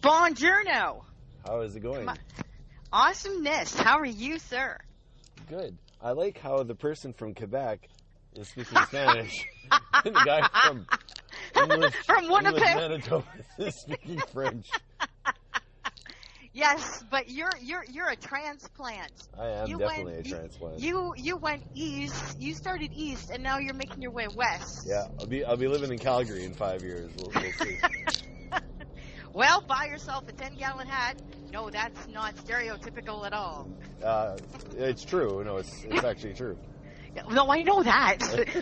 Buongiorno. How is it going? Awesomeness. How are you, sir? Good. I like how the person from Quebec is speaking Spanish, and the guy from Winnipeg, Manitoba is speaking French. Yes, but you're a transplant. I am definitely a transplant. You went east. You started east, and now you're making your way west. Yeah, I'll be living in Calgary in 5 years. We'll see. Well, buy yourself a 10-gallon hat. No, that's not stereotypical at all. It's true. No, it's actually true. No, I know that,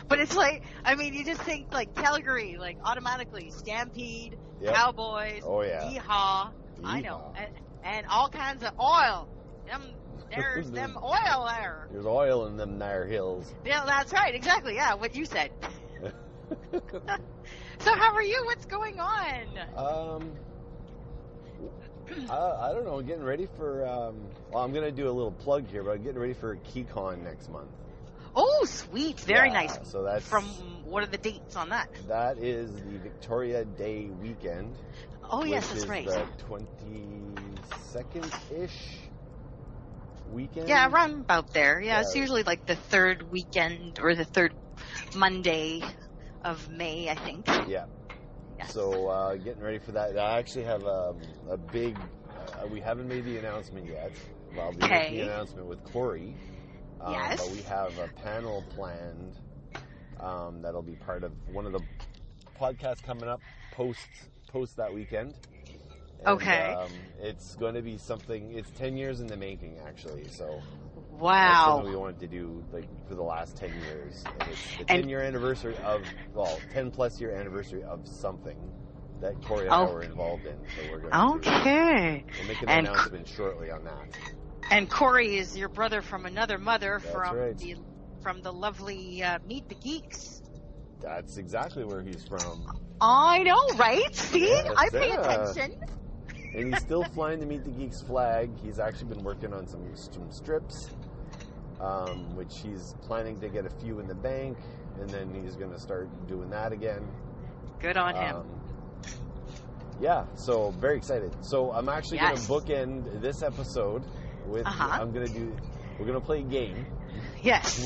but it's like, I mean, you just think like Calgary, like automatically Stampede, Yep. Cowboys, Oh yeah. Yeehaw. I know, and all kinds of oil. There's them oil there. There's oil in them there hills. Yeah, that's right. Exactly. Yeah, what you said. So how are you? What's going on? I don't know. Getting ready for. Well, I'm gonna do a little plug here, but I'm getting ready for Keycon next month. Oh, sweet. Very nice. So that's from. What are the dates on that? That is the Victoria Day weekend. Oh yes, that's right. The 22nd-ish weekend. Yeah, around about there. Yeah, it's usually like the third weekend or the third Monday of May, I think. Yeah. Yes. So getting ready for that. I actually have a big. We haven't made the announcement yet. Well, we made the announcement with Corey. Yes. But we have a panel planned that'll be part of one of the podcasts coming up post that weekend. And, okay. It's going to be something. It's 10 years in the making, actually. So. Wow. That's something we wanted to do like for the last 10 years. And it's the 10-year anniversary of 10+ year anniversary of something that Corey and I were involved in. So we're going to we'll make an announcement shortly on that. And Corey is your brother from another mother. That's from right. from the lovely Meet the Geeks. That's exactly where he's from. I know, right? See? Yeah, I pay attention. And he's still flying to Meet the Geeks flag. He's actually been working on some strips, which he's planning to get a few in the bank, and then he's going to start doing that again. Good on him. Yeah, so very excited. So I'm actually going to bookend this episode with we're going to play a game. Yes.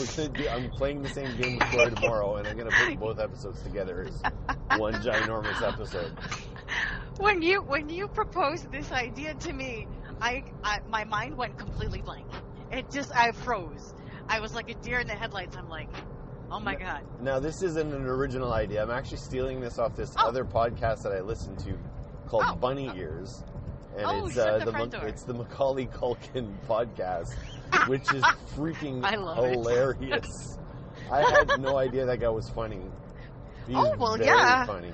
I'm playing the same game with Corey tomorrow, and I'm going to put both episodes together as one ginormous episode. When you proposed this idea to me, my mind went completely blank. I froze. I was like a deer in the headlights. I'm like, oh my God. Now this isn't an original idea. I'm actually stealing this off this other podcast that I listen to called Bunny Ears. And it's the Macaulay Culkin podcast, which is freaking hilarious. I had no idea that guy was funny. He's very funny.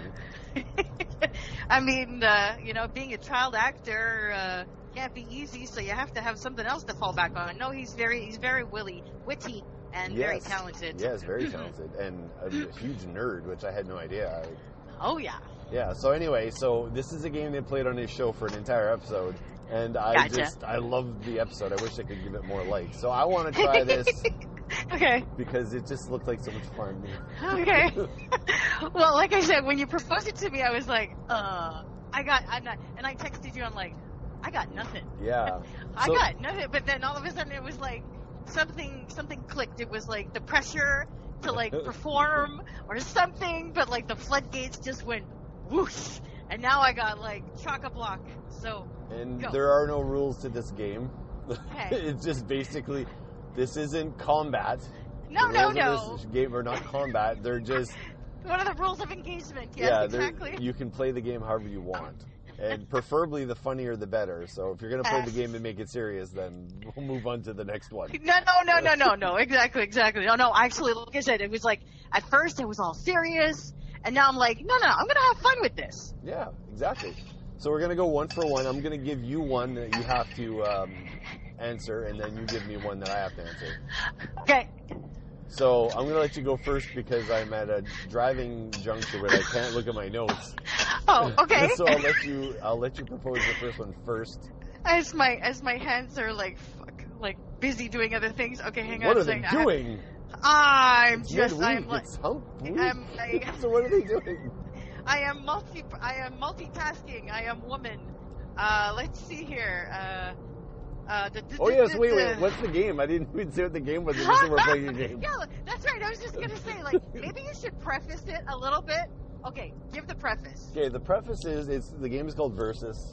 I mean, being a child actor can't be easy, so you have to have something else to fall back on. No, he's very witty and very talented. Yes, very talented, and a huge nerd, which I had no idea. Oh yeah. Yeah. So anyway, this is a game they played on his show for an entire episode, and I loved the episode. I wish I could give it more likes. So I want to try this. Okay. Because it just looked like so much fun. Okay. Well, like I said, when you proposed it to me, I was like, I'm not, and I texted you, I'm like, I got nothing. Yeah. I got nothing, but then all of a sudden it was like, something clicked. It was like the pressure to like perform or something, but like the floodgates just went whoosh, and now I got like chock-a-block. So. And there are no rules to this game. Okay. It's just basically. This isn't combat. No. This game are not combat. They're just... What are the rules of engagement? Yes, exactly. You can play the game however you want. And preferably the funnier the better. So if you're going to play the game and make it serious, then we'll move on to the next one. No. Exactly. No, actually, like I said, it was like, at first it was all serious. And now I'm like, no, I'm going to have fun with this. Yeah, exactly. So we're going to go one for one. I'm going to give you one that you have to... answer, and then you give me one that I have to answer. Okay. So I'm gonna let you go first because I'm at a driving juncture where I can't look at my notes. Oh, okay. So I'll let you propose the first one first. As my hands are like busy doing other things. Okay, hang on. What are they doing? It's hump week. So what are they doing? I am multitasking. I am woman. Let's see here. Oh yes, wait. What's the game? I didn't even say what the game was. I just said we're playing a game. Yeah, that's right. I was just gonna say, like, maybe you should preface it a little bit. Okay, give the preface. Okay, the preface is the game is called Versus,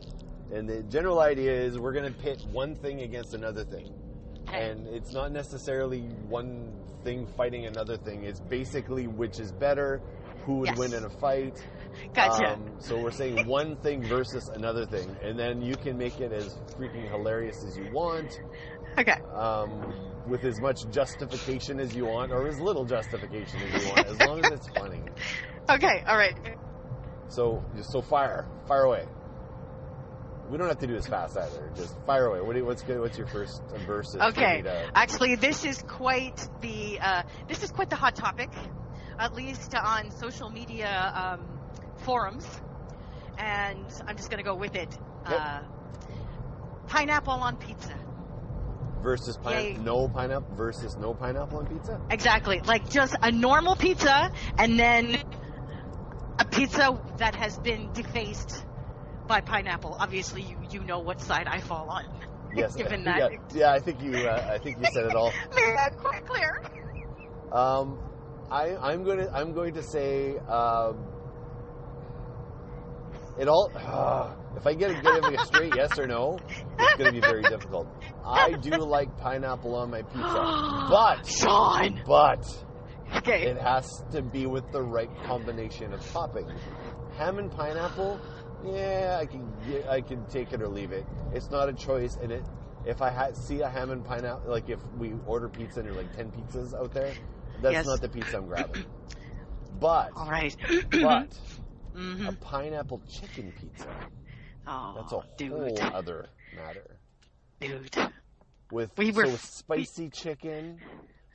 and the general idea is we're gonna pit one thing against another thing, and it's not necessarily one thing fighting another thing. It's basically which is better, who would win in a fight. Gotcha. So we're saying one thing versus another thing, and then you can make it as freaking hilarious as you want. Okay. With as much justification as you want, or as little justification as you want, as long as it's funny. Okay. All right. So fire away. We don't have to do this fast either. Just fire away. What's good? What's your first versus? Okay. Actually, this is quite the hot topic, at least on social media forums, and I'm just gonna go with it. Yep. Pineapple on pizza. Versus no pineapple versus no pineapple on pizza? Exactly. Like just a normal pizza and then a pizza that has been defaced by pineapple. Obviously you know what side I fall on. Yes. Given that. Yeah, I think you said it all. Made that quite clear. I'm going to say it all. If I get a straight yes or no, it's going to be very difficult. I do like pineapple on my pizza, but Sean, okay, it has to be with the right combination of toppings. Ham and pineapple, yeah, I can take it or leave it. It's not a choice, and if I see a ham and pineapple, like if we order pizza and there are like 10 pizzas out there, that's not the pizza I'm grabbing. But all right, but a pineapple chicken pizza. Oh, that's a whole other matter. Dude. With spicy chicken.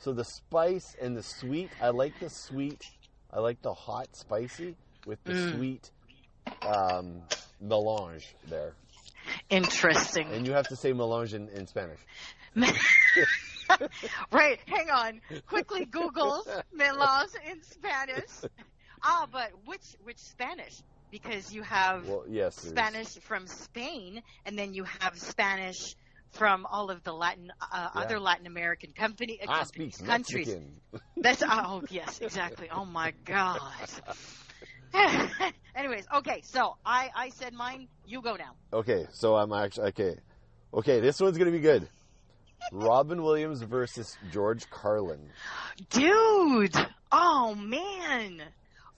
So the spice and the sweet. I like the sweet. I like the hot spicy with the sweet melange there. Interesting. And you have to say melange in Spanish. Right, hang on. Quickly Google melange in Spanish. But which Spanish? Because you have Spanish from Spain, and then you have Spanish from all of the other Latin American countries. Mexican. That's yes, exactly. Oh my God. Anyways, okay, so I said mine. You go now. Okay, so I'm actually okay. Okay, this one's gonna be good. Robin Williams versus George Carlin. Dude, oh man.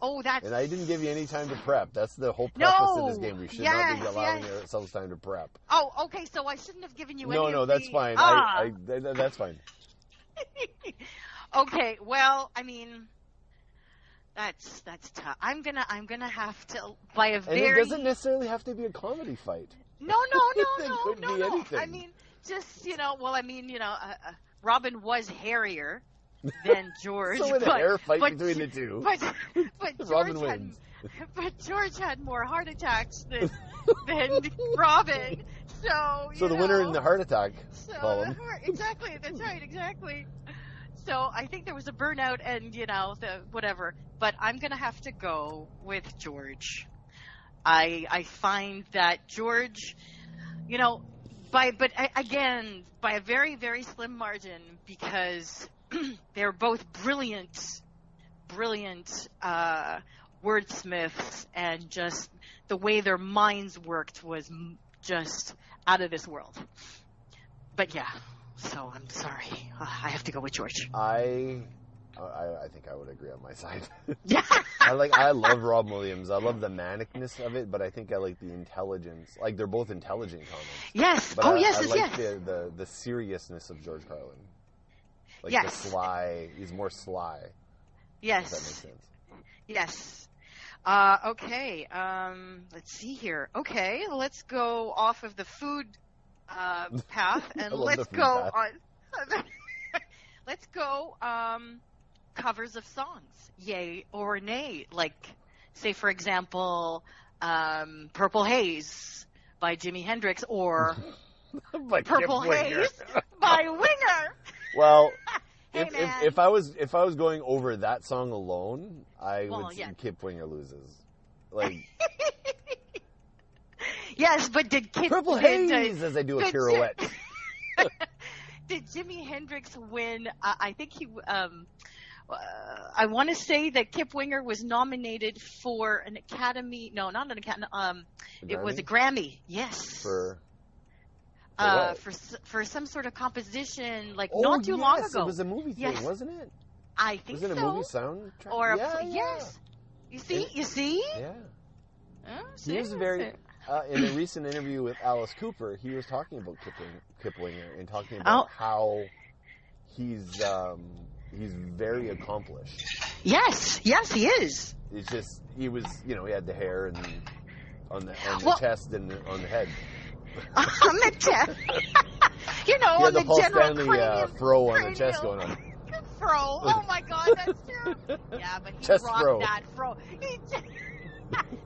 Oh, that's... And I didn't give you any time to prep. That's the whole preface of this game. We should not be allowing ourselves time to prep. Oh, okay, so I shouldn't have given you any No, that's fine. That's fine. Okay, well, I mean, that's tough. I'm gonna have to by a very... And it doesn't necessarily have to be a comedy fight. No. Could be anything. I mean, just, Robin was hairier than George. So in a hair fight between the two. But Robin wins. But George had more heart attacks than Robin. So the winner in the heart attack column. Exactly. That's right. Exactly. So I think there was a burnout and the whatever. But I'm gonna have to go with George. I find that George, by a very, very slim margin, because they're both brilliant wordsmiths, and just the way their minds worked was just out of this world. But yeah, so I'm sorry. I have to go with George. I think I would agree on my side. Yeah. I love Robin Williams. I love the manicness of it, but I think I like the intelligence. Like, they're both intelligent comics. Yes. But yes. I like the seriousness of George Carlin. Like the sly, he's more sly. Yes. If that makes sense. Yes. Okay. Let's see here. Okay, let's go off of the food path, and let's go on. Let's go covers of songs, yay or nay. Like, say for example, "Purple Haze" by Jimi Hendrix, or "Purple Haze" by Winger. Well, hey, if I was going over that song alone, I would say Kip Winger loses. Like, Yes, but did Kip... Purple haze as I do a pirouette. Did Jimi Hendrix win? I think he... I want to say that Kip Winger was nominated for an Academy... No, not an Academy. It was a Grammy. Yes. For some sort of composition, like not too long ago. It was a movie thing, wasn't it? I think so. Was it a movie soundtrack? Or yes. You see? Yeah. Oh, he was very... in a recent interview with Alice Cooper, he was talking about Kip Winger and talking about how he's very accomplished. Yes, he is. It's just he was, he had the hair and on the chest and on the head. On the chest, he had on the the Paul general Stanley fro on the chest going on. Fro, oh my God, that's true. Yeah, but he chest rocked fro. that fro.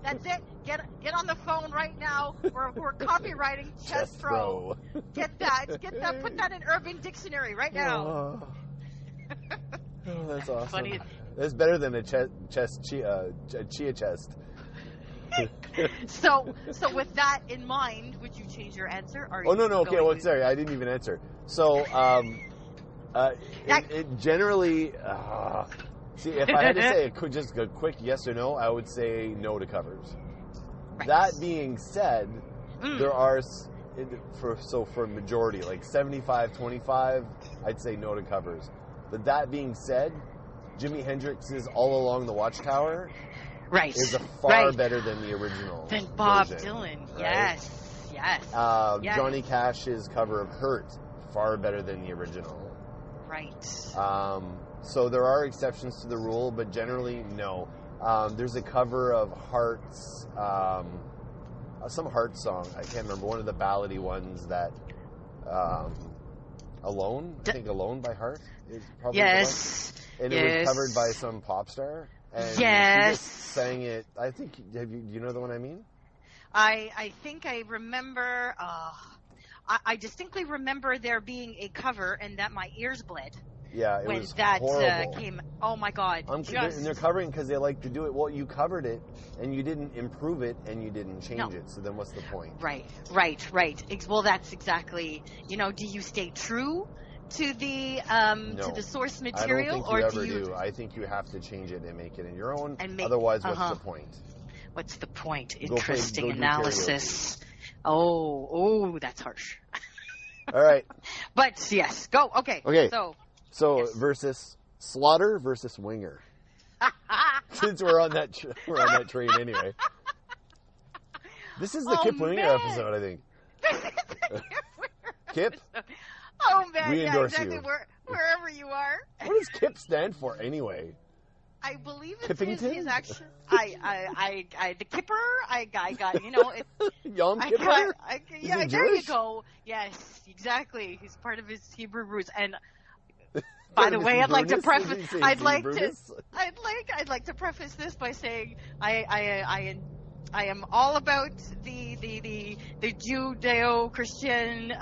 That's it. Get on the phone right now. We're copywriting chest fro. Get that. Put that in Urban Dictionary right now. Oh, that's awesome. Funny. That's better than a chia chest. So with that in mind, would you change your answer? Or no. Okay, well, sorry, I didn't even answer. So, it generally. See, if I had to say just a quick yes or no, I would say no to covers. Right. That being said, there are for majority, like 75-25, I'd say no to covers. But that being said, Jimi Hendrix's All Along the Watchtower is far better than the original. Than Bob version, Dylan. Right? Yes. Johnny Cash's cover of Hurt, far better than the original. Right. So there are exceptions to the rule, but generally, no. There's a cover of Heart's, some Heart song. I can't remember, one of the ballady ones that, Alone? I think Alone by Heart is probably the one. And it was covered by some pop star. And she just sang it, I think, do you know the one I mean? I think I remember, I distinctly remember there being a cover and that my ears bled. Yeah, it when was that horrible. Came. Oh my God! And they're covering because they like to do it. Well, you covered it, and you didn't improve it, and you didn't change it. So then, what's the point? Right. Well, that's exactly. Do you stay true to the to the source material, I don't think you ever do. I think you have to change it and make it in your own. Otherwise, what's the point? What's the point? Interesting analysis. Oh, that's harsh. All right. But yes, go. Okay. So yes. versus Slaughter versus Winger. Since we're on that train anyway. This is the Kip Winger episode, I think. Kip? Oh man, we endorse exactly. you. Wherever you are. What does Kip stand for anyway? I believe it's Kippington? his actual. The Kipper. I got. Yom Kippur. There you go. Yes, exactly. He's part of his Hebrew roots. And by the way, I'd like to preface. I'd like to preface this by saying I am all about the Judeo-Christian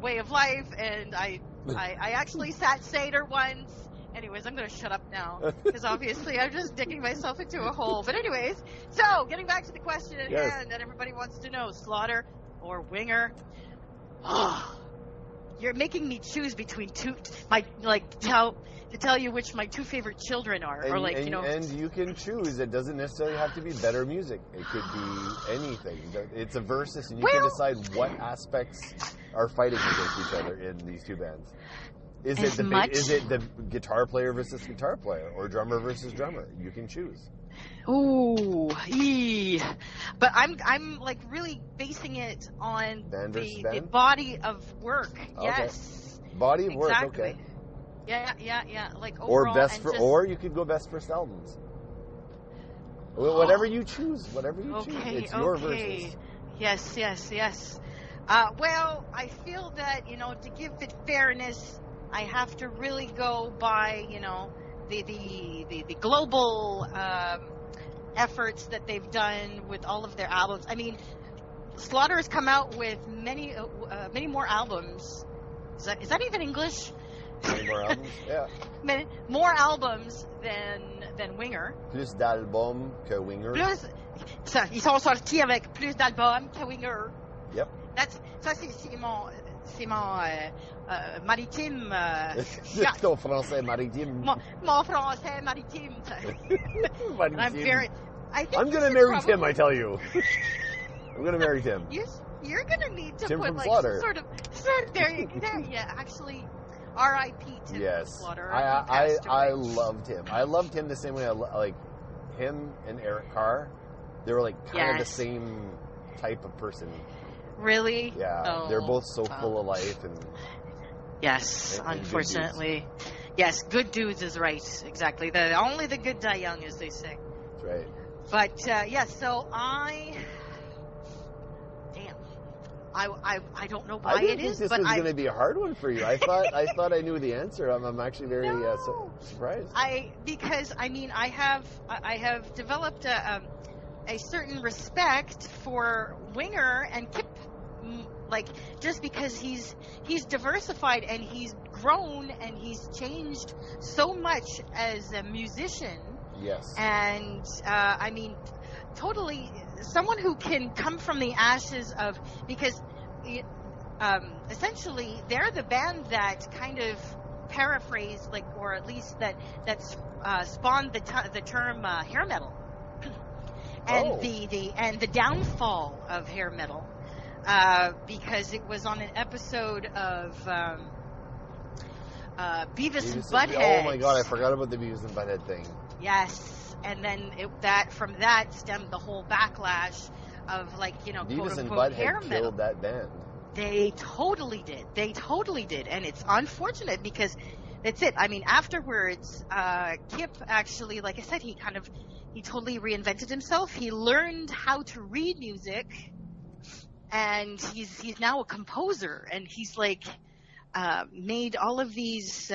way of life, and I actually sat Seder once. Anyways, I'm going to shut up now, because obviously I'm just digging myself into a hole. But anyways, so getting back to the question at hand that everybody wants to know, Slaughter or Winger? You're making me choose between two, to tell you which my two favorite children are. And you can choose. It doesn't necessarily have to be better music. It could be anything. It's a versus, and you can decide what aspects are fighting against each other in these two bands. Is it the guitar player versus guitar player, or drummer versus drummer? You can choose. Ooh, but I'm like really basing it on the body of work. Okay. Yes, body of work. Okay. Yeah. Like overall, or you could go best first albums. Whatever you choose, it's your versus. Yes. Well, I feel that to give it fairness, I have to really go by, the global efforts that they've done with all of their albums. I mean, Slaughter has come out with many more albums. Is that even English? Many more albums? Yeah. More albums than Winger. Plus d'albums que Winger. Ils sont sortis avec plus d'albums que Winger. Yep. Ça, c'est mon maritime. Ton français maritime. Mon français maritime. Maritime. I'm going to marry Tim, I tell you. I'm going to marry Tim. You're going to need to Tim put from like Slaughter. sort of there. Yeah, actually, R.I.P. Tim from Slaughter. I loved him. I loved him the same way I like him and Eric Carr. They were like kind of the same type of person. Really? Yeah. They're both so full of life and. Yes, and unfortunately. Yes, good dudes is right. Exactly. Only the good die young, as they say. That's right. But so I don't know why it is, this but was going to be a hard one for you. I thought I knew the answer. I'm actually very surprised. Because I have developed a certain respect for Winger and Kip, like just because he's diversified and he's grown and he's changed so much as a musician. Yes. And totally someone who can come from the ashes of, because essentially they're the band that kind of paraphrased, like, or at least that spawned the term hair metal and the downfall of hair metal, because it was on an episode of Beavis and Butthead. Oh my god, I forgot about the Beavis and Butthead thing. Yes, and then from that stemmed the whole backlash of, like, Beavis and quote unquote hair Butthead metal. killed that band. They totally did, and it's unfortunate because that's it. Afterwards, Kip actually, like I said, he totally reinvented himself. He learned how to read music, and he's now a composer, and he's like made all of these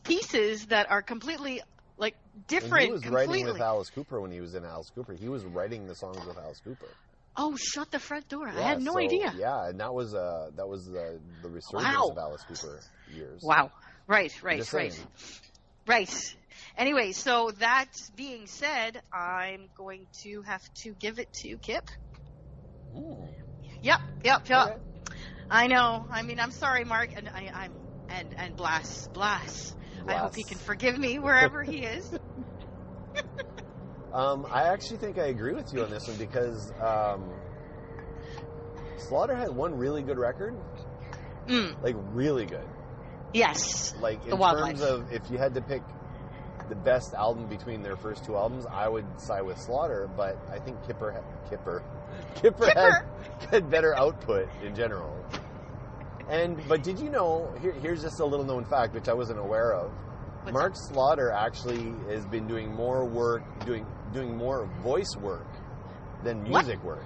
pieces that are completely like different. And he was writing with Alice Cooper when he was in Alice Cooper. He was writing the songs with Alice Cooper. Oh, shut the front door! Yeah, I had no idea. Yeah, and that was the resurgence of Alice Cooper years. Wow! Right. Anyway, so that being said, I'm going to have to give it to Kip. Ooh. Yep. Okay. I know. I'm sorry, Mark, and Blas. I hope he can forgive me wherever he is. I actually think I agree with you on this one because Slaughter had one really good record. Like, really good. Yes. Like, in terms of if you had to pick the best album between their first two albums, I would side with Slaughter, but I think Kipper had better output in general. But did you know, here's just a little known fact, which I wasn't aware of. Mark Slaughter actually has been doing more work, doing more voice work than music work.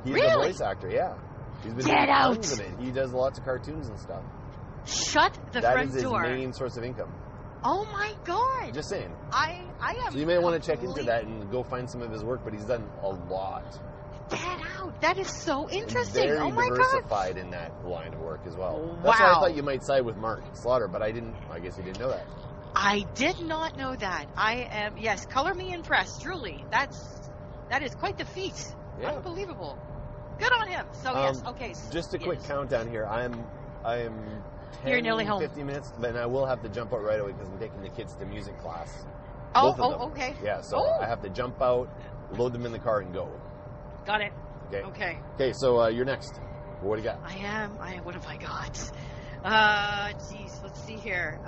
He's a voice actor, yeah. He's been doing tons of it. He does lots of cartoons and stuff. Shut the front door. That is his main source of income. Oh my god. Just saying. I am. So you may want to check into that and go find some of his work, but he's done a lot. Get out. That is so interesting. Very oh my diversified god. in that line of work as well. Wow. That's why I thought you might side with Mark Slaughter, but I guess you didn't know that. I did not know that. Yes, color me impressed, truly. That is quite the feat. Yeah. Unbelievable. Good on him. So yes, okay. Just a quick countdown here. I am 10, You're nearly home. 50 minutes, but I will have to jump out right away because I'm taking the kids to music class. Both of them. Okay. Yeah, so I have to jump out, load them in the car, and go. Got it. Okay. Okay, so you're next. What do you got? What have I got? Geez, let's see here.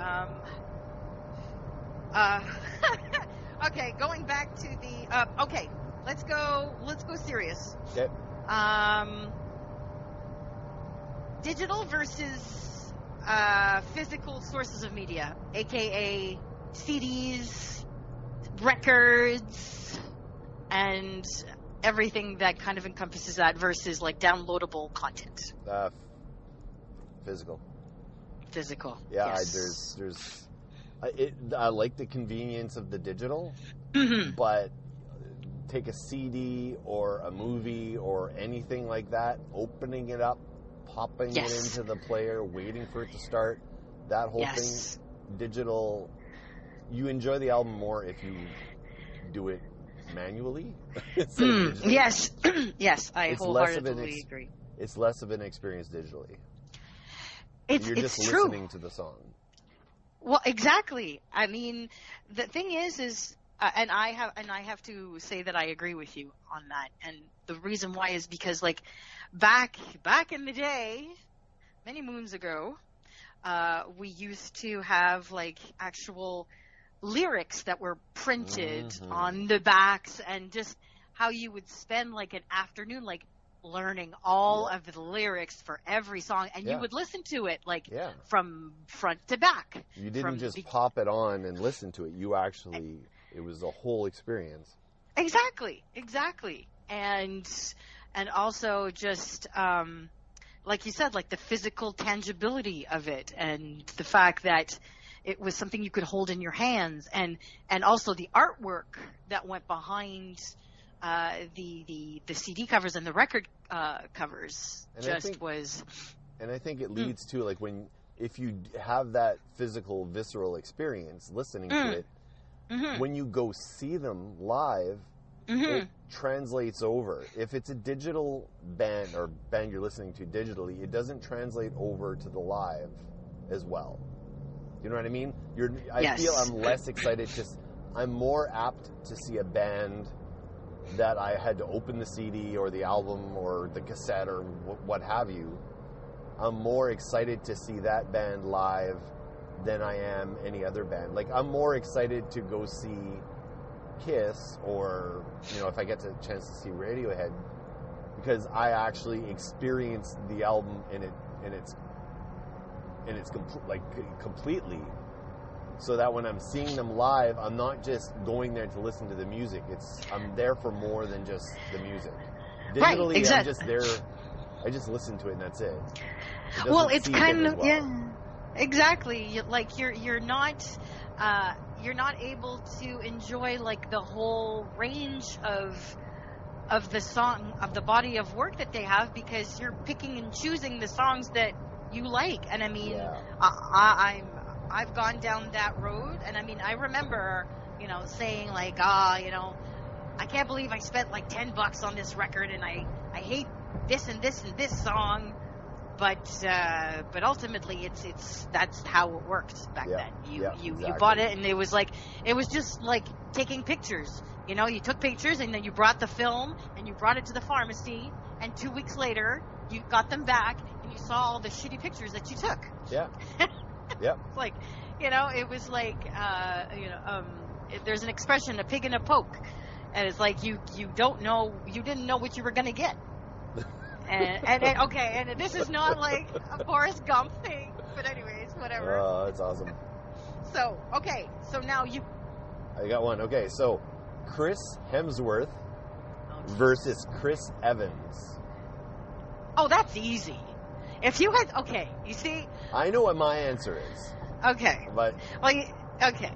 Okay, going back to the. Okay, let's go serious. Okay. Digital versus physical sources of media, aka CDs, records, and everything that kind of encompasses that versus like downloadable content. Physical. Yeah, yes. there's. I like the convenience of the digital, but take a CD or a movie or anything like that, opening it up, popping it into the player, waiting for it to start. that whole thing, digital, you enjoy the album more if you do it manually. Yes. Yes, I wholeheartedly agree. It's less of an experience digitally. You're just true. listening to the song. Well, exactly. I mean, the thing is, and I have to say that I agree with you on that. And the reason why is because, like, back in the day, many moons ago, we used to have, like, actual lyrics that were printed on the backs, and just how you would spend, like, an afternoon, like, learning all of the lyrics for every song, and you would listen to it, like, from front to back. You didn't just pop it on and listen to it. You actually, it was a whole experience. Exactly. And also just, like you said, like the physical tangibility of it, and the fact that it was something you could hold in your hands, and also the artwork that went behind the CD covers and the record covers. And I think it leads to, like, if you have that physical, visceral experience listening to it, when you go see them live, it translates over. If it's a digital band or band you're listening to digitally, it doesn't translate over to the live as well. You know what I mean? I feel I'm less excited. I'm more apt to see a band that I had to open the CD or the album or the cassette or what have you. I'm more excited to see that band live than I am any other band. Like, I'm more excited to go see Kiss, or, you know, if I get a chance to see Radiohead, because I actually experienced the album completely, so that when I'm seeing them live, I'm not just going there to listen to the music. I'm there for more than just the music. Digitally, right, I'm just there. I just listen to it and that's it. Well, it's kind of exactly. Like you're not able to enjoy, like, the whole range of the song, of the body of work that they have, because you're picking and choosing the songs that you like. And I mean, I've gone down that road, and I mean, I remember, you know, saying, like, you know, I can't believe I spent like $10 on this record, and I hate this and this and this song, but ultimately that's how it worked back then. You bought it, and it was just like taking pictures. You know, you took pictures, and then you brought the film, and you brought it to the pharmacy, and 2 weeks later you got them back, and you saw all the shitty pictures that you took. Yeah. Yep. Like, you know, it was like, there's an expression, a pig in a poke. And it's like, you didn't know what you were going to get. And this is not like a Forrest Gump thing, but anyways, whatever. Oh, that's awesome. So now I got one. Okay, so Chris Hemsworth versus Chris Evans. Oh, that's easy. If you had, you see... I know what my answer is. Okay. But... Well, okay.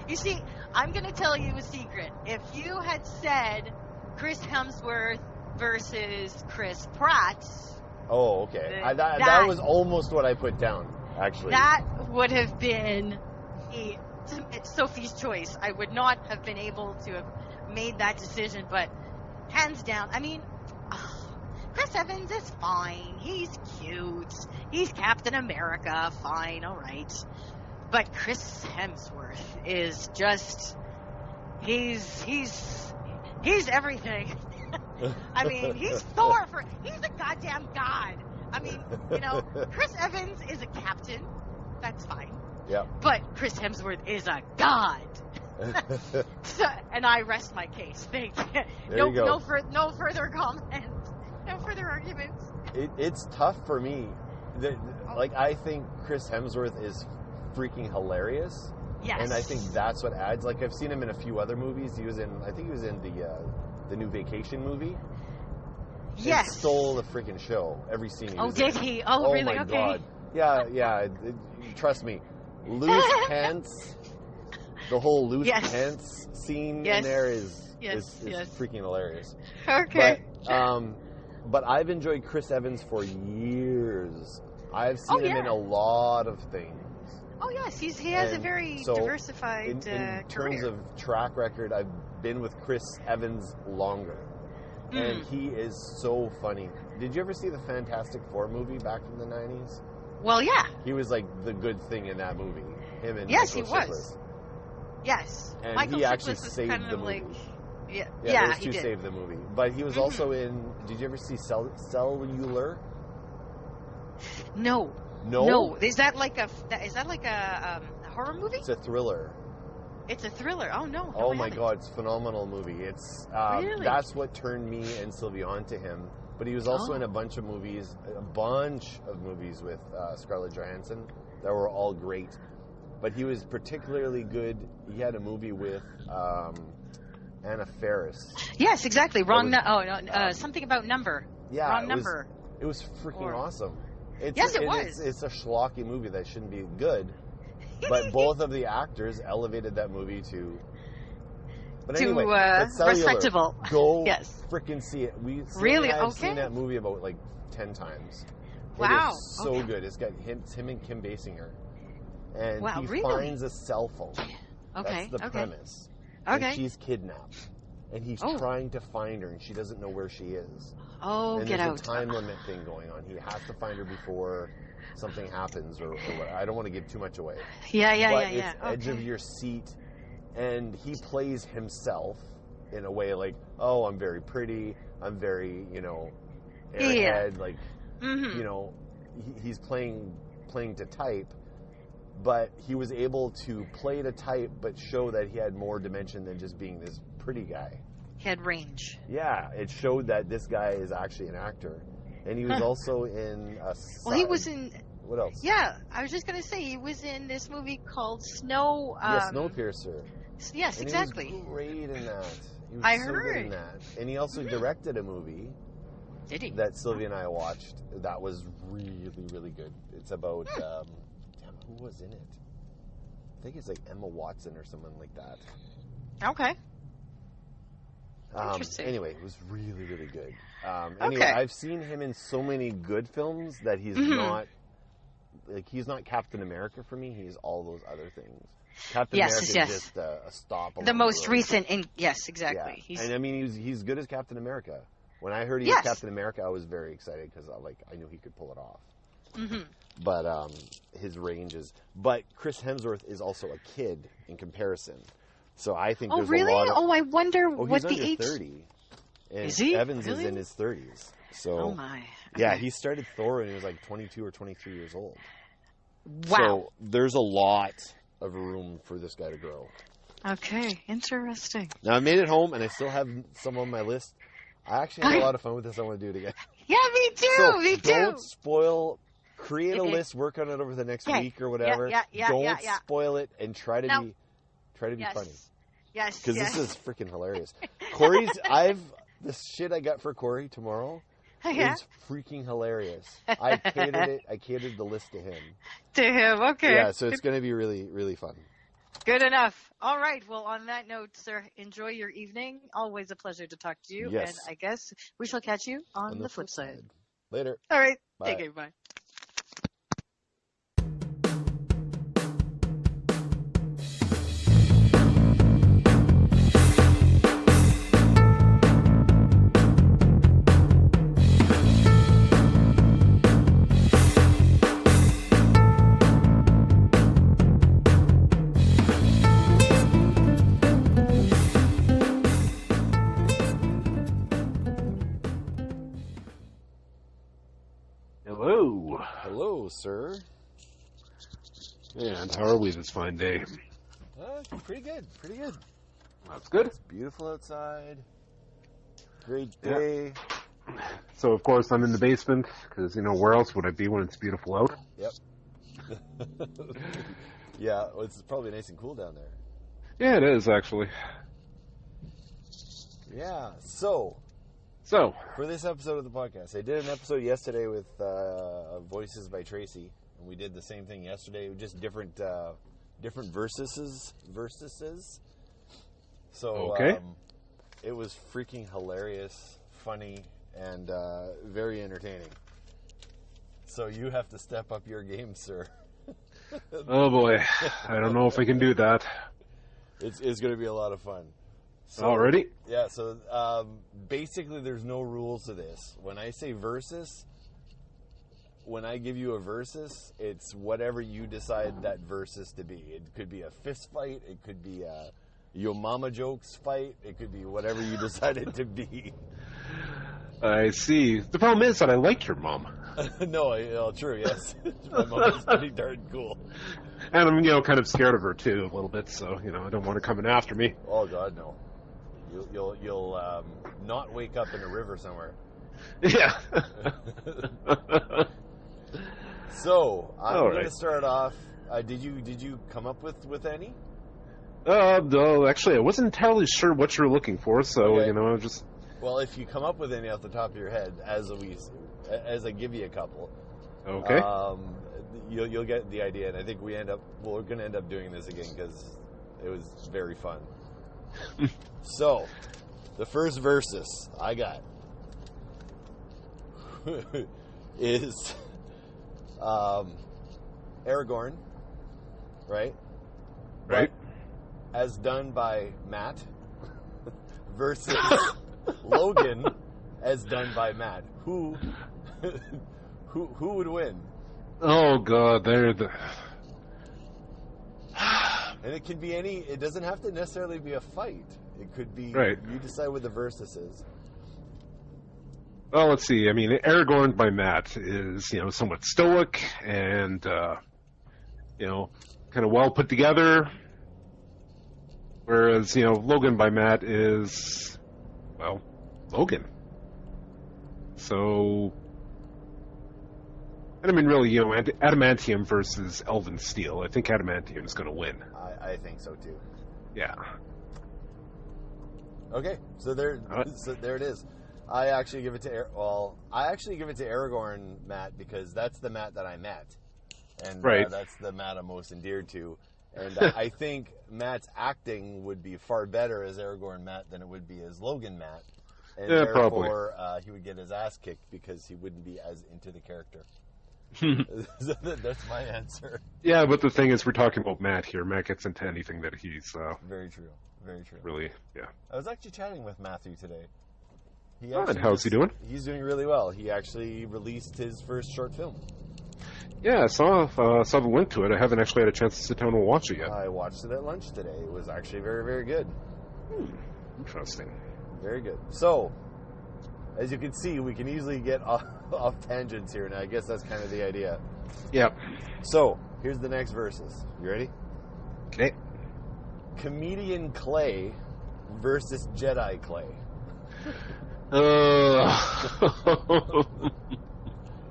You see, I'm going to tell you a secret. If you had said Chris Hemsworth versus Chris Pratt... Oh, okay. That was almost what I put down, actually. That would have been Sophie's choice. I would not have been able to have made that decision, but hands down, I mean... Chris Evans is fine. He's cute. He's Captain America. Fine, all right. But Chris Hemsworth is just... He's everything. I mean, he's Thor. He's a goddamn god. I mean, you know, Chris Evans is a captain. That's fine. Yeah. But Chris Hemsworth is a god. And I rest my case. Thank you. There you go. No further comments. No further arguments. It's tough for me. Like, I think Chris Hemsworth is freaking hilarious. Yes. And I think that's what adds. Like, I've seen him in a few other movies. I think he was in the new Vacation movie. Yes. He stole the freaking show. Every scene. Did he? Oh, really? My okay. God. Yeah. Trust me. Loose pants. The whole loose pants scene in there is freaking hilarious. Okay. But I've enjoyed Chris Evans for years. I've seen him in a lot of things. Oh yes, he has a very diversified in career. terms of track record, I've been with Chris Evans longer. And he is so funny. Did you ever see the Fantastic Four movie back in the 90s? Well, yeah. He was like the good thing in that movie. Him and yes, Michael he Chiklis. was. Yes. And Michael he actually Chiklis was saved kind the of movie. Like, those two saved the movie. But he was also in. Did you ever see Cellular? No. No. Is that like a horror movie? It's a thriller. It's a thriller. Oh no. Oh my God, it's a phenomenal movie. It's really? That's what turned me and Sylvie on to him. But he was also in a bunch of movies with Scarlett Johansson that were all great. But he was particularly good. He had a movie with Anna Faris. Yes, exactly. Something about number. Yeah, Wrong Number. It was freaking awesome. It was. It's a schlocky movie that shouldn't be good. But both of the actors elevated that movie to... But anyway, respectable. Go freaking see it. I've seen that movie about 10 times. Wow. It is so good. It's got him and Kim Basinger. And he finds a cell phone. Okay. That's the premise. Okay. And she's kidnapped. And he's trying to find her, and she doesn't know where she is. Oh, and get out. there's a time limit thing going on. He has to find her before something happens, or what. I don't want to give too much away. Yeah. It's edge of your seat, and he plays himself in a way like, oh, I'm very pretty, I'm very, airhead, he's playing to type, but he was able to play to type, but show that he had more dimension than just being this pretty guy. He had range. Yeah, it showed that this guy is actually an actor. And he was also in he was in... What else? Yeah, I was just going to say, he was in this movie called Snow... Snowpiercer. Yes, exactly. He was great in that. He was heard. Good in that. And he also directed a movie. Did he? That Sylvia and I watched. That was really, really good. It's about... who was in it? I think it's Emma Watson or someone like that. Okay. Interesting. Anyway, it was really, really good. Anyway, I've seen him in so many good films that he's not... he's not Captain America for me. He's all those other things. Captain America is just a stop. The most recent. Yes, exactly. Yeah. And I mean, he's good as Captain America. When I heard he was Captain America, I was very excited because I knew he could pull it off. Mm-hmm. But his range is... But Chris Hemsworth is also a kid in comparison. So I think there's a lot of... Oh, I wonder what the age... 30. And is he? Evans is in his 30s. So, oh, my. Okay. Yeah, he started Thor when he was 22 or 23 years old. Wow. So there's a lot of room for this guy to grow. Okay, interesting. Now, I made it home, and I still have some on my list. I actually had a lot of fun with this. I want to do it again. Yeah, me too. So me too. Don't spoil... Create a list, work on it over the next week or whatever. Don't spoil it, and try to be funny. Yes. Because this is freaking hilarious. The shit I got for Corey tomorrow is freaking hilarious. I catered it. I catered the list to him. Okay. Yeah, so it's going to be really, really fun. Good enough. All right. Well, on that note, sir, enjoy your evening. Always a pleasure to talk to you. Yes. And I guess we shall catch you on the flip side. Later. All right. Bye. Take care. Bye. Hello, sir. And how are we this fine day? Pretty good. That's good. It's beautiful outside. Great day. Yeah. So, of course, I'm in the basement, because, where else would I be when it's beautiful out? Yep. Yeah, well, it's probably nice and cool down there. Yeah, it is, actually. Yeah, so, for this episode of the podcast, I did an episode yesterday with Voices by Tracy, and we did the same thing yesterday, just different versuses. So, it was freaking hilarious, funny, and very entertaining. So you have to step up your game, sir. Oh boy, I don't know if I can do that. It's going to be a lot of fun. So, Already? Yeah, so basically there's no rules to this. When I say versus, when I give you a versus, it's whatever you decide that versus to be. It could be a fist fight, it could be a Yo Mama Jokes fight, it could be whatever you decide it to be. I see. The problem is that I like your mom. No, true, yes. My mom is pretty darn cool. And I'm, kind of scared of her, too, a little bit, so, I don't want her coming after me. Oh, God, no. You'll not wake up in a river somewhere. Yeah. So, I'm going to start off. Did you come up with any? No, actually, I wasn't entirely sure what you were looking for, so, Okay. just... Well, if you come up with any off the top of your head, as I give you a couple, okay, you'll get the idea. And I think we're going to end up doing this again because it was very fun. So, the first versus I got is Aragorn, right? Right. But as done by Matt versus Logan as done by Matt. Who would win? Oh God, they're the. And it can be it doesn't have to necessarily be a fight. It could be, right. You decide what the versus is. Well, let's see. I mean, Aragorn by Matt is, somewhat stoic and, kind of well put together. Whereas, Logan by Matt is, well, Logan. So, and I mean, really, Adamantium versus Elven Steel. I think Adamantium is going to win. I think so too. Yeah. Okay, so there it is. I actually give it to Aragorn, Matt, because that's the Matt that I met, and right. That's the Matt I'm most endeared to. And I think Matt's acting would be far better as Aragorn Matt than it would be as Logan Matt. And yeah, therefore, probably. He would get his ass kicked because he wouldn't be as into the character. That's my answer. Yeah, but the thing is, we're talking about Matt here. Matt gets into anything that he's... Very true. Very true. Really, yeah. I was actually chatting with Matthew today. And how's he doing? He's doing really well. He actually released his first short film. Yeah, I saw the link to it. I haven't actually had a chance to sit down and watch it yet. I watched it at lunch today. It was actually very, very good. Interesting. Very good. So, as you can see, we can easily get off tangents here, and I guess that's kind of the idea. Yep. So, here's the next verses. You ready? Okay. Comedian Clay versus Jedi Clay.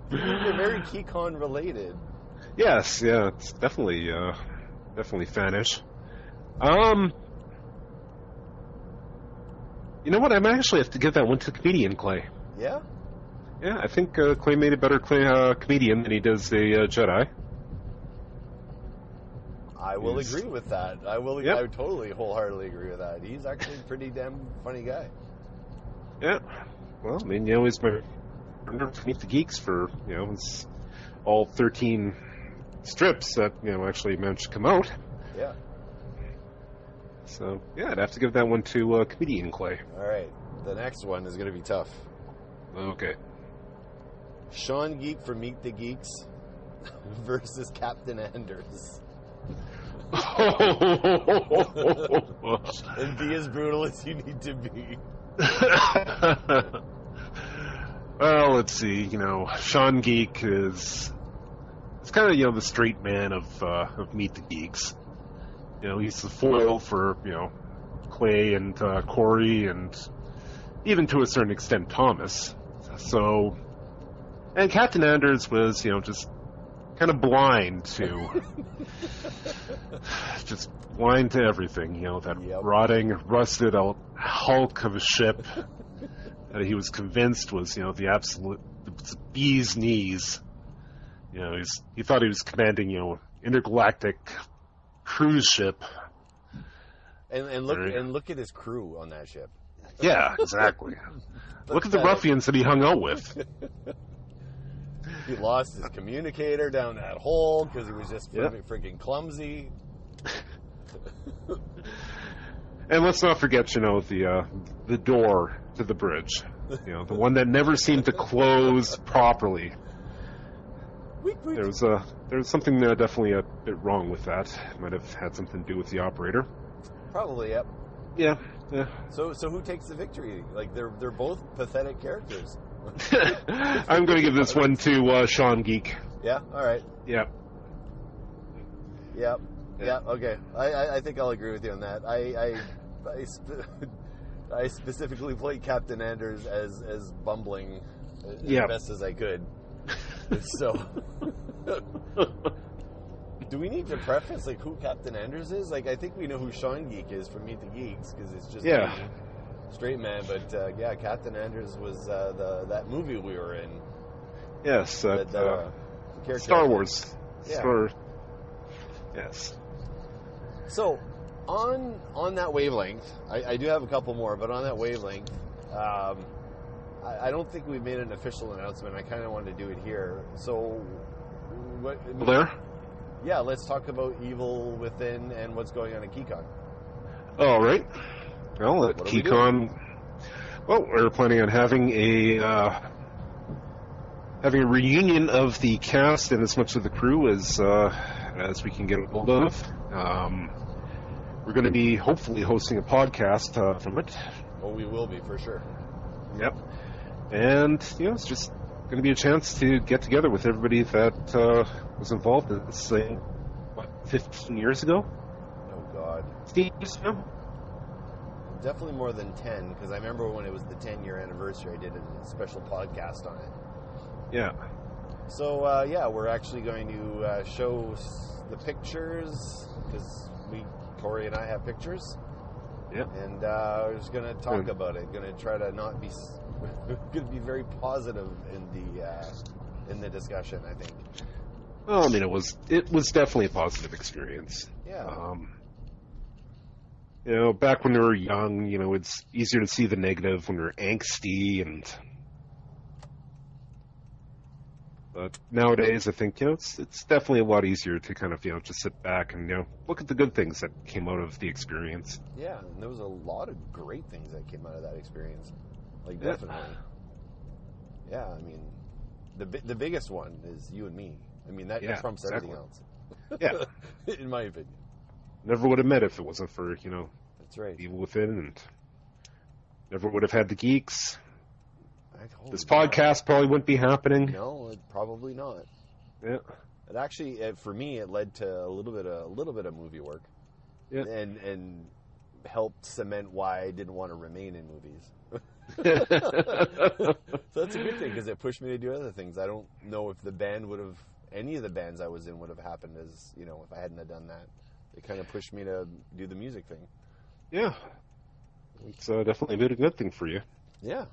They're very Keycon related. Yes, yeah, it's definitely fanish. You know what? I might actually have to give that one to Comedian Clay. Yeah? Yeah, I think Clay made a better comedian than he does a Jedi. I will agree with that. I totally wholeheartedly agree with that. He's actually a pretty damn funny guy. Yeah. Well, I mean, he's my partner to Meet the Geeks for, it's all 13 strips that, actually managed to come out. Yeah. So, yeah, I'd have to give that one to Comedian Clay. All right. The next one is going to be tough. Okay. Sean Geek from Meet the Geeks versus Captain Anders. And be as brutal as you need to be. Well, let's see. Sean Geek is kind of the straight man of Meet the Geeks. He's the foil for Clay and Corey and even to a certain extent Thomas. So, and Captain Anders was just kind of blind to blind to everything. That rotting, rusted out hulk of a ship that he was convinced was the absolute bee's knees. He thought he was commanding intergalactic cruise ship. And look at his crew on that ship. Yeah, exactly. Look at the ruffians that he hung out with. He lost his communicator down that hole because he was just freaking clumsy. And let's not forget, the door to the bridge. The one that never seemed to close properly. There was something definitely a bit wrong with that. Might have had something to do with the operator. Probably, yep. Yeah. So who takes the victory? Like they're both pathetic characters. I'm going to give this one to Sean Geek. Yeah. All right. Yeah. Yep. Yeah. Okay. I think I'll agree with you on that. I specifically played Captain Anders as bumbling as best as I could. So, do we need to preface who Captain Anders is? I think we know who Sean Geek is from Meet the Geeks because it's just me, straight man. But Captain Anders was that movie we were in. Yes, Star Wars. Yeah. Yes. So, on that wavelength, I do have a couple more, but on that wavelength, I don't think we've made an official announcement. I kind of wanted to do it here. So, there? Yeah, let's talk about Evil Within and what's going on at Keycon. All right. Well, at Keycon, we're planning on having a reunion of the cast and as much of the crew as we can get a hold of. We're going to be hopefully hosting a podcast from it. Well, we will be for sure. Yep. And, it's just going to be a chance to get together with everybody that was involved in this thing, 15 years ago? Oh, God. 15 years ago? Definitely more than 10, because I remember when it was the 10-year anniversary, I did a special podcast on it. Yeah. So, we're actually going to show the pictures, because Corey and I have pictures. Yeah. And we're just going to talk about it. Going to try to not be... going to be very positive in the discussion, I think. Well, I mean, it was definitely a positive experience. Yeah. Back when we were young, it's easier to see the negative when we're angsty But nowadays, I think, it's definitely a lot easier to kind of, just sit back and, look at the good things that came out of the experience. Yeah, and there was a lot of great things that came out of that experience. Definitely. Yeah, I mean, the biggest one is you and me. I mean, that trumps everything else. Yeah. In my opinion. Never would have met if it wasn't for, That's right. Evil Within, and never would have had the Geeks. This podcast probably wouldn't be happening. No, probably not. Yeah. It actually, for me, it led to a little bit of movie work. Yeah. And helped cement why I didn't want to remain in movies. So that's a good thing because it pushed me to do other things. I don't know if any of the bands I was in would have happened as, if I hadn't have done that. It kind of pushed me to do the music thing. Yeah. It's definitely been a good thing for you. Yeah.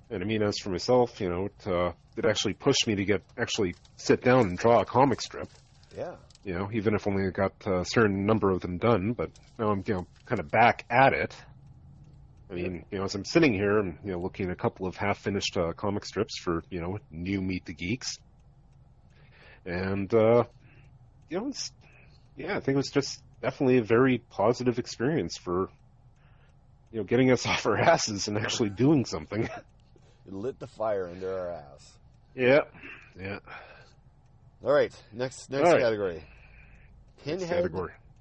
And I mean, as for myself, it actually pushed me to actually sit down and draw a comic strip. Yeah. Even if only I got a certain number of them done, but now I'm, kind of back at it. I mean, as I'm sitting here and, looking at a couple of half-finished comic strips for, new Meet the Geeks. And, I think it was just definitely a very positive experience for, getting us off our asses and actually doing something. It lit the fire under our ass. Yeah. All right, next category.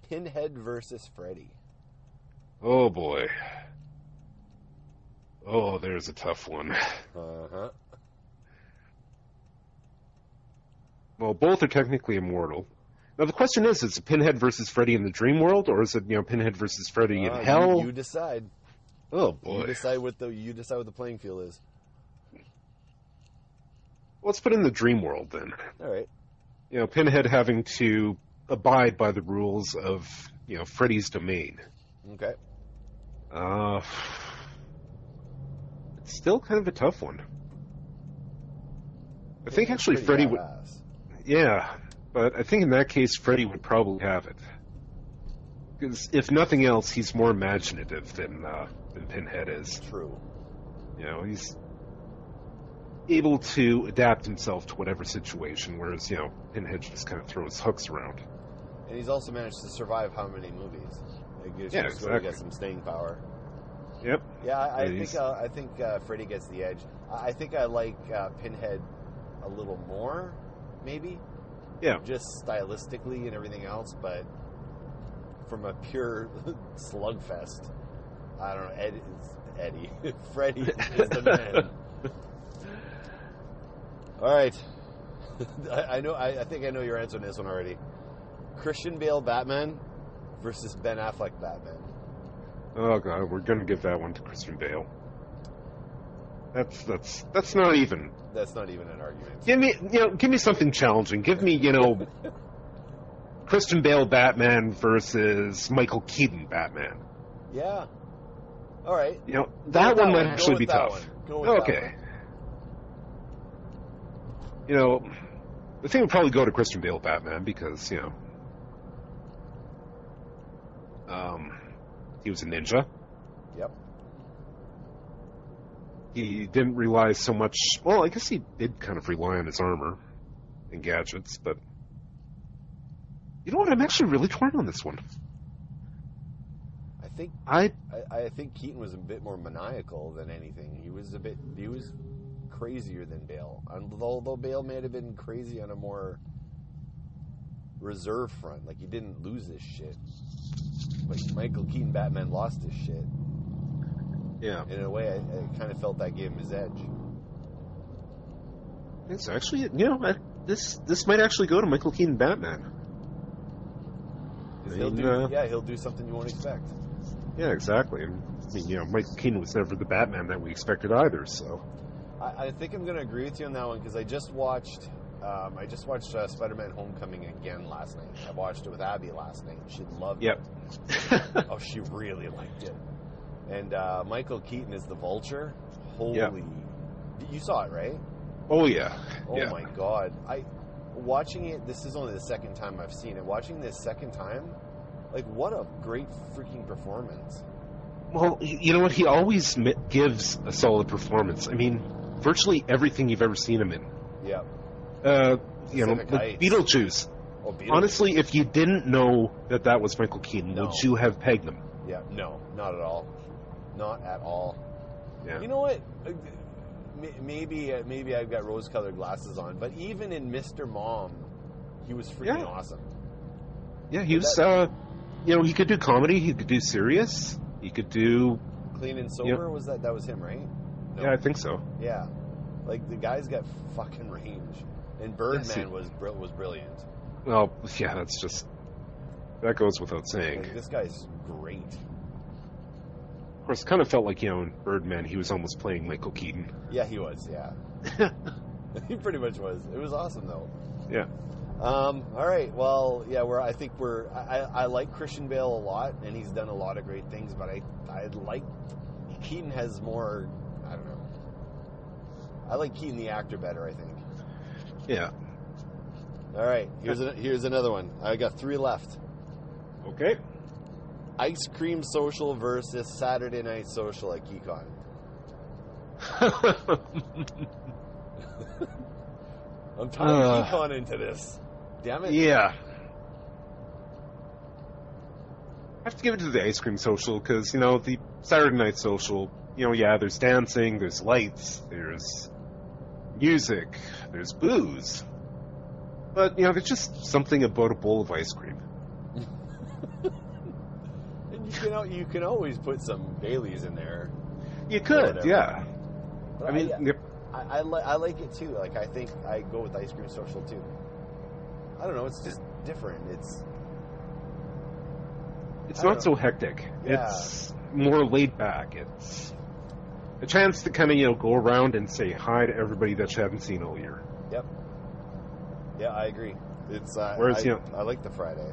Pinhead versus Freddy. Oh, boy. Oh, there's a tough one. Uh-huh. Well, both are technically immortal. Now, the question is it Pinhead versus Freddy in the dream world, or is it, Pinhead versus Freddy in hell? You decide. Oh, boy. You decide what the playing field is. Let's put in the dream world, then. All right. Pinhead having to abide by the rules of, Freddy's domain. Okay. It's still kind of a tough one. I think actually Freddy would... Yeah, but I think in that case Freddy would probably have it. Because if nothing else, he's more imaginative than Pinhead is. True. He's... able to adapt himself to whatever situation, whereas, Pinhead just kind of throws hooks around. And he's also managed to survive how many movies? Exactly. Get some staying power. Yep. Yeah, I think Freddy gets the edge. I think I like Pinhead a little more, maybe. Yeah. Just stylistically and everything else, but from a pure slugfest, I don't know. Eddie. Freddy is the man. All right. I think I know your answer on this one already. Christian Bale Batman versus Ben Affleck Batman. Oh God, we're gonna give that one to Christian Bale. That's not even. That's not even an argument. Give me something challenging. Give me, Christian Bale Batman versus Michael Keaton Batman. Yeah. All right. That one might actually be tough. Okay. The thing would probably go to Christian Bale Batman because, he was a ninja. Yep. He didn't rely so much... Well, I guess he did kind of rely on his armor and gadgets, but... You know what? I'm actually really torn on this one. I think Keaton was a bit more maniacal than anything. He was crazier than Bale. Although Bale may have been crazy on a more reserve front. Like, he didn't lose his shit. Like, Michael Keaton Batman lost his shit. Yeah. In a way, I kind of felt that gave him his edge. It's actually, this might actually go to Michael Keaton Batman. He'll do something you won't expect. Yeah, exactly. And, Michael Keaton was never the Batman that we expected either, so... I think I'm going to agree with you on that one, because I just watched Spider-Man Homecoming again last night. I watched it with Abby last night. She loved it. Oh, she really liked it. And Michael Keaton is the Vulture. Holy... Yep. You saw it, right? Oh, yeah. Oh, my God. Watching it, this is only the second time I've seen it. Watching this second time, like, what a great freaking performance. Well, you know what? He always gives a solid performance. I mean, virtually everything you've ever seen him in. Yeah. Beetlejuice. Oh, Beetlejuice. Honestly, if you didn't know that was Michael Keaton, would you have pegged him? Yeah, no, not at all. Not at all. Yeah. You know what? Maybe I've got rose-colored glasses on, but even in Mr. Mom, he was freaking awesome. Yeah, he was. He could do comedy. He could do serious. He could do Clean and Sober. Was that was him, right? No. Yeah, I think so. Yeah, like the guy's got fucking range, and Birdman was brilliant. Well, yeah, that goes without saying. Like, this guy's great. Of course, it kind of felt like, in Birdman, he was almost playing Michael Keaton. Yeah, he was, yeah. He pretty much was. It was awesome, though. Yeah. All right, well, yeah, I like Christian Bale a lot, and he's done a lot of great things, but I like, Keaton has more, I don't know. I like Keaton the actor better, I think. Yeah. All right, here's another one. I got 3 left. Okay. Ice Cream Social versus Saturday Night Social at Keycon. I'm tying Keycon into this. Damn it. Yeah. I have to give it to the Ice Cream Social because, the Saturday Night Social, there's dancing, there's lights, there's music, there's booze. But, there's just something about a bowl of ice cream. You can always put some Baileys in there. You could, yeah. But I like it too. Like, I think I go with Ice Cream Social too. I don't know. It's just different. It's not so hectic. Yeah. It's more laid back. It's a chance to kind of go around and say hi to everybody that you haven't seen all year. Yep. Yeah, I agree. It's whereas I like the Friday.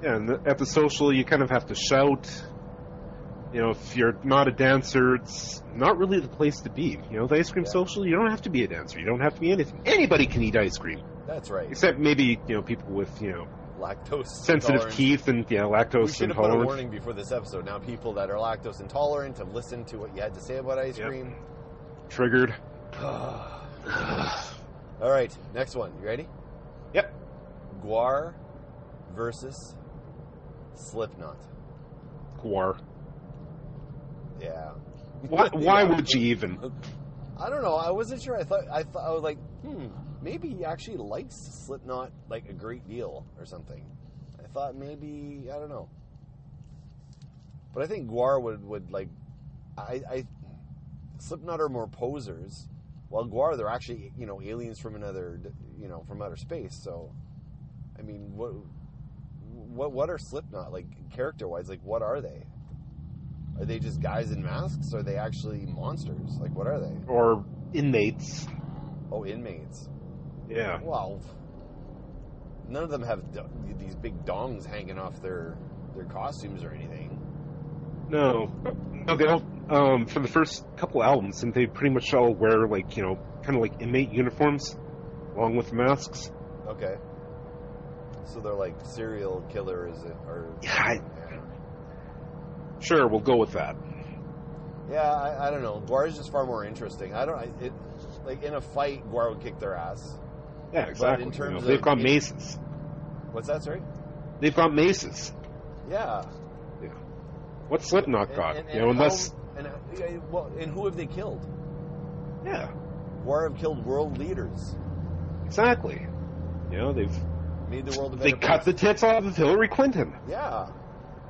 Yeah, and at the social, you kind of have to shout. If you're not a dancer, it's not really the place to be. The Ice Cream Social, you don't have to be a dancer. You don't have to be anything. Anybody can eat ice cream. That's right. Except maybe, people with, lactose sensitive intolerant teeth and, lactose we should have intolerant. put a warning before this episode. Now people that are lactose intolerant have listened to what you had to say about ice cream. Triggered. All right, next one. You ready? Yep. Gwar versus Slipknot. Gwar. Yeah. Why would you even? I don't know. I wasn't sure. I thought I was like, maybe he actually likes Slipknot like a great deal or something. I thought maybe, I don't know. But I think Gwar would like, Slipknot are more posers, while Gwar, they're actually, aliens from another, from outer space. So, I mean, what are Slipknot, like, character-wise? Like, what are they? Are they just guys in masks? Or are they actually monsters? Like, what are they? Or inmates. Oh, inmates. Yeah. Well, none of them have these big dongs hanging off their costumes or anything. No, they all, for the first couple albums, and they pretty much all wear, like, kind of like inmate uniforms, along with masks. Okay. So they're like serial killers, or... Yeah, Sure, we'll go with that. Yeah, I don't know. Gwar is just far more interesting. Like, in a fight, Gwar would kick their ass. Yeah, exactly. But in terms they've got maces. What's that, sorry? They've got maces. Yeah. What's Slipknot got? Unless... And who have they killed? Yeah. Gwar have killed world leaders. Exactly. They've... Made the world a better They place. cut the tits off of Hillary Clinton. Yeah.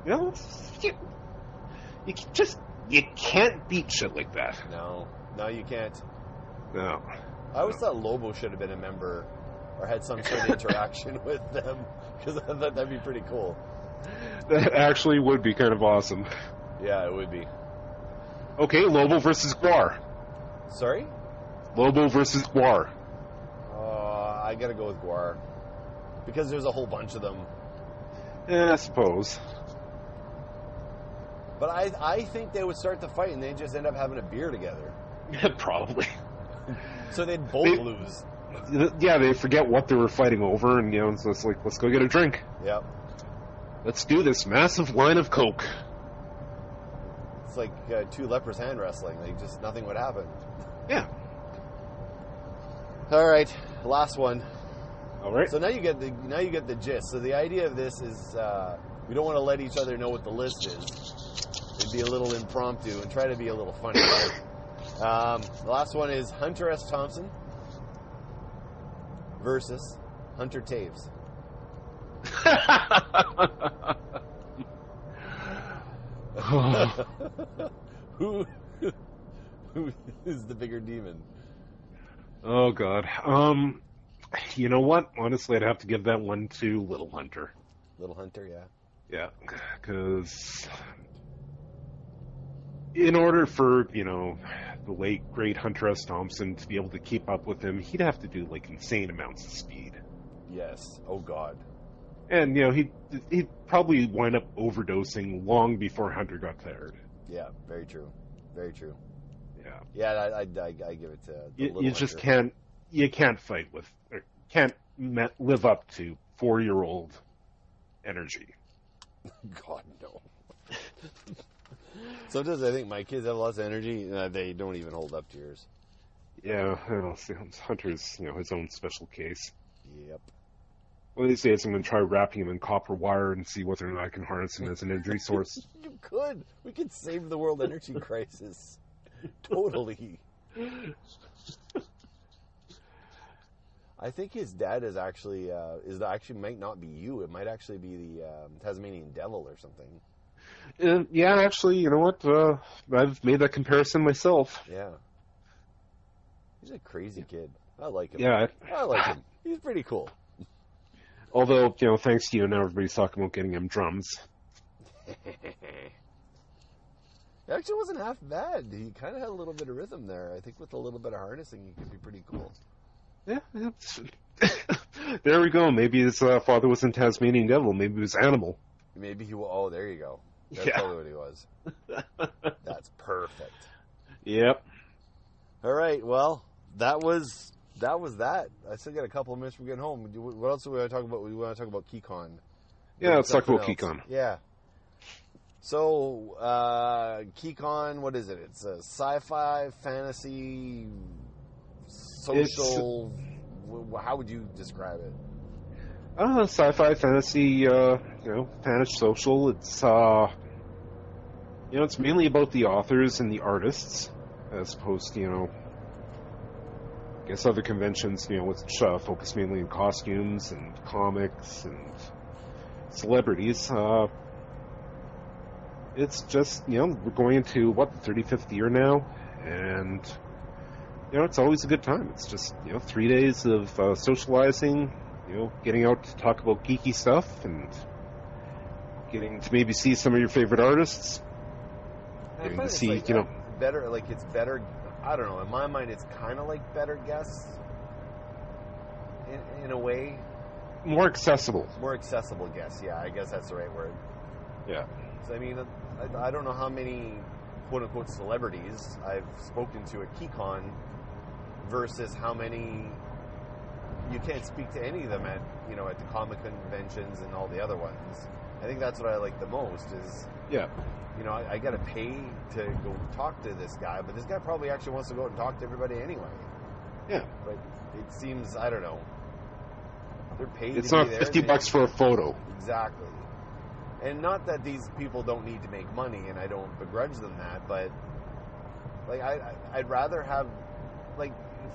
You can't beat shit like that. No, you can't. No. I always thought Lobo should have been a member or had some sort of interaction with them, because I thought that'd be pretty cool. That actually would be kind of awesome. Yeah, it would be. Okay, Lobo versus Gwar. Sorry? Lobo versus Gwar. I gotta go with Gwar. Because there's a whole bunch of them. Yeah, I suppose. But I think they would start the fight and they'd just end up having a beer together. Probably. So they'd both lose. Yeah, they forget what they were fighting over, and so it's like, let's go get a drink. Yep. Let's do this massive line of Coke. It's like two lepers hand wrestling. Like, just nothing would happen. Yeah. All right, last one. All right. So now you get the gist. So the idea of this is we don't want to let each other know what the list is. It'd be a little impromptu and try to be a little funny. The last one is Hunter S. Thompson versus Hunter Toews. Who is the bigger demon? Oh, God. You know what? Honestly, I'd have to give that one to Little Hunter. Little Hunter, yeah. Yeah, because in order for, the late, great Hunter S. Thompson to be able to keep up with him, he'd have to do, like, insane amounts of speed. Yes. Oh, God. And, he'd probably wind up overdosing long before Hunter got tired. Yeah, very true. Very true. Yeah. Yeah, I give it to you just can't fight with, or can't live up to 4-year-old energy. God, no. Sometimes I think my kids have lots of energy, and they don't even hold up to yours. Yeah, Hunter's, his own special case. Yep. Well, these days I'm going to try wrapping him in copper wire and see whether or not I can harness him as an energy source. You could. We could save the world energy crisis. Totally. I think his dad is actually might not be you. It might actually be the Tasmanian devil or something. Yeah, actually, you know what? I've made that comparison myself. Yeah. He's a crazy kid. I like him. Yeah. I like him. He's pretty cool. Although, thanks to you, now everybody's talking about getting him drums. It actually wasn't half bad. He kind of had a little bit of rhythm there. I think with a little bit of harnessing, he could be pretty cool. Yeah. There we go. Maybe his father wasn't Tasmanian devil. Maybe he was animal. Maybe he was... Oh, there you go. That's probably what he was. That's perfect. Yep. All right. Well, that was that. I still got a couple of minutes from getting home. What else do we want to talk about? We want to talk about Keycon. Yeah, let's talk about Keycon. Yeah. So, Keycon, what is it? It's a sci-fi, fantasy, social. How would you describe it? Sci-fi, fantasy, fantasy social. It's it's mainly about the authors and the artists, as opposed to I guess other conventions, which focus mainly on costumes and comics and celebrities. It's just, we're going into, the 35th year now, and, it's always a good time. It's just, 3 days of socializing, getting out to talk about geeky stuff, and getting to maybe see some of your favorite artists. Getting to see, better, it's better, I don't know, in my mind, it's kind of like better guests, in a way. More accessible. More accessible guests, yeah, I guess that's the right word. Yeah. I mean, I don't know how many quote-unquote celebrities I've spoken to at Keycon versus how many you can't speak to any of them at the comic conventions and all the other ones. I think that's what I like the most is, I got to pay to go talk to this guy, but this guy probably actually wants to go out and talk to everybody anyway. Yeah. But it seems, I don't know, they're paid it's to not be there. $50 for a photo. Exactly. And not that these people don't need to make money, and I don't begrudge them that, but I'd rather have,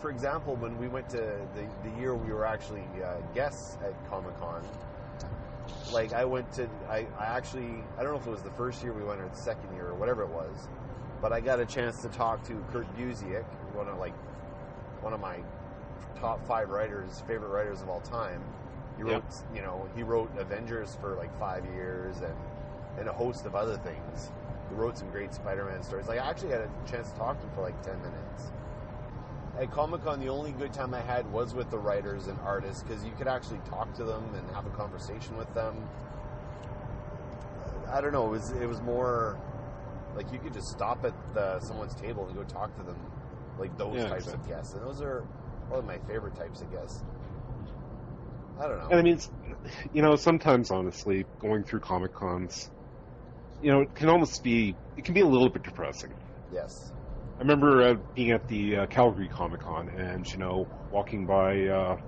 for example, when we went to the year we were actually guests at Comic-Con, I went to, I don't know if it was the first year we went or the second year or whatever it was, but I got a chance to talk to Kurt Busiek, one of my top 5 favorite writers of all time. He wrote, he wrote Avengers for 5 years and a host of other things. He wrote some great Spider-Man stories. I actually had a chance to talk to him for 10 minutes. At Comic-Con, the only good time I had was with the writers and artists because you could actually talk to them and have a conversation with them. I don't know. It was more you could just stop at someone's table and go talk to them, those types of guests. And those are one of my favorite types of guests. I don't know. And I mean, sometimes, honestly, going through Comic-Cons, it can be a little bit depressing. Yes. I remember being at the Calgary Comic-Con and, walking by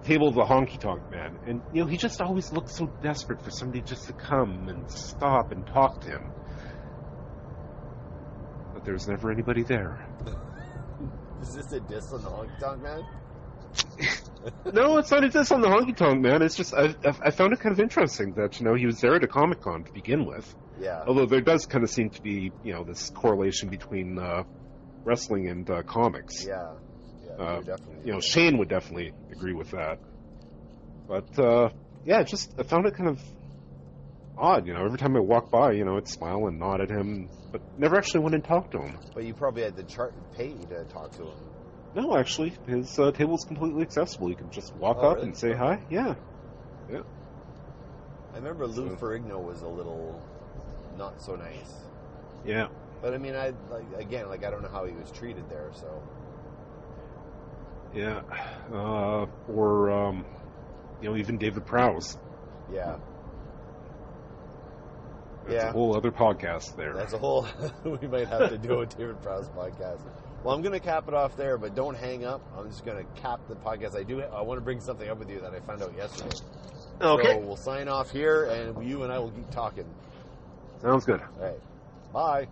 table of the Honky Tonk Man. And, he just always looked so desperate for somebody just to come and stop and talk to him. But there was never anybody there. Is this a diss on the Honky Tonk Man? No, it's not a diss on the Honky Tonk Man. It's just, I found it kind of interesting that, he was there at a Comic-Con to begin with. Yeah. Although there does kind of seem to be, this correlation between wrestling and comics. Yeah. Definitely. Shane would definitely agree with that. But, I found it kind of odd, every time I walk by, I'd smile and nod at him, but never actually went and talked to him. But you probably had to pay to talk to him. No, actually, his table's completely accessible. You can just walk up and say hi. Yeah. I remember Lou Ferrigno was a little not so nice. Yeah. But I mean, I don't know how he was treated there, so. Yeah. Or even David Prowse. Yeah. That's a whole other podcast there. That's a whole, we might have to do a David Prowse podcast. Well, I'm going to cap it off there, but don't hang up. I'm just going to cap the podcast. I want to bring something up with you that I found out yesterday. Okay. So we'll sign off here, and you and I will keep talking. Sounds good. All right. Bye.